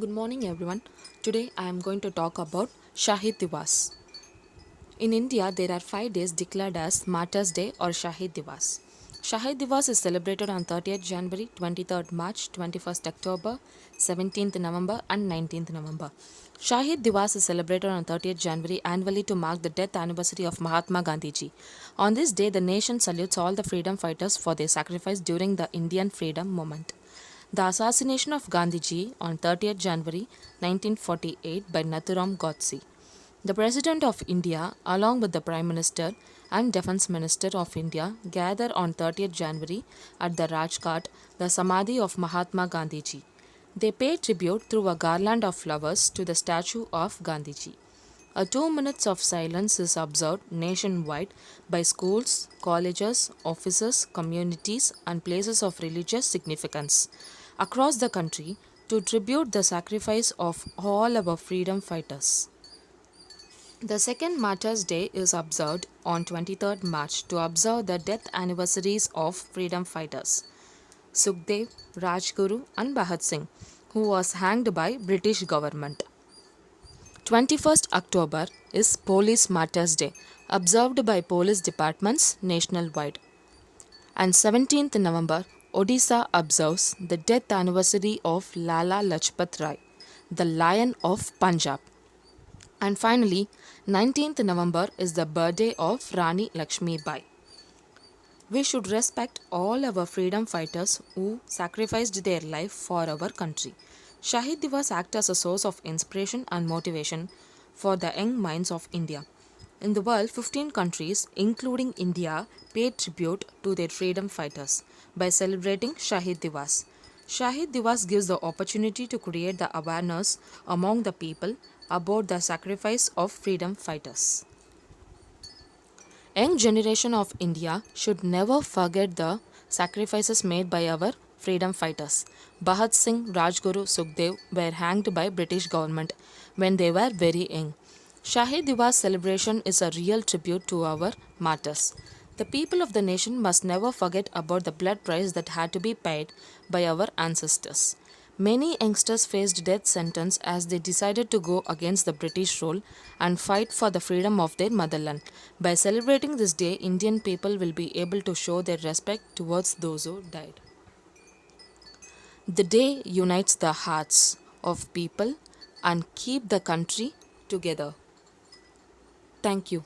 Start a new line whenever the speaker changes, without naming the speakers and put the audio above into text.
Good morning, everyone. Today I am going to talk about Shahid Divas. In India, there are 5 days declared as Martyrs' Day or Shahid Divas. Shahid Divas is celebrated on 30th January, 23rd March, 21st October, 17th November, and 19th November. Shahid Divas is celebrated on 30th January annually to mark the death anniversary of Mahatma Gandhiji. On this day, the nation salutes all the freedom fighters for their sacrifice during the Indian freedom movement. The assassination of Gandhiji on 30th January 1948 by Nathuram Godse. The President of India, along with the Prime Minister and Defence Minister of India, gather on 30th January at the Rajghat, the Samadhi of Mahatma Gandhiji. They pay tribute through a garland of flowers to the statue of Gandhiji. A 2 minutes of silence is observed nationwide by schools, colleges, offices, communities, and places of religious significance across the country to tribute the sacrifice of all our freedom fighters. The second Martyrs' Day is observed on 23rd March to observe the death anniversaries of freedom fighters Sukhdev, Rajguru, and Bhagat Singh, who was hanged by British government. 21st October is Police Martyrs' Day, observed by police departments nationwide. And 17th November, Odisha observes the death anniversary of Lala Lajpat Rai, the Lion of Punjab. And finally, 19th November is the birthday of Rani Lakshmi Bai. We should respect all our freedom fighters who sacrificed their life for our country. Shahid Divas act as a source of inspiration and motivation for the young minds of India. In the world, 15 countries, including India, pay tribute to their freedom fighters by celebrating Shahid Divas. Shahid Divas gives the opportunity to create the awareness among the people about the sacrifice of freedom fighters. Young generation of India should never forget the sacrifices made by our freedom fighters. Bhagat Singh, Rajguru, Sukhdev were hanged by British government when they were very young. Shahid Divas celebration is a real tribute to our martyrs. The people of the nation must never forget about the blood price that had to be paid by our ancestors. Many youngsters faced death sentence as they decided to go against the British rule and fight for the freedom of their motherland. By celebrating this day, Indian people will be able to show their respect towards those who died. The day unites the hearts of people and keep the country together. Thank you.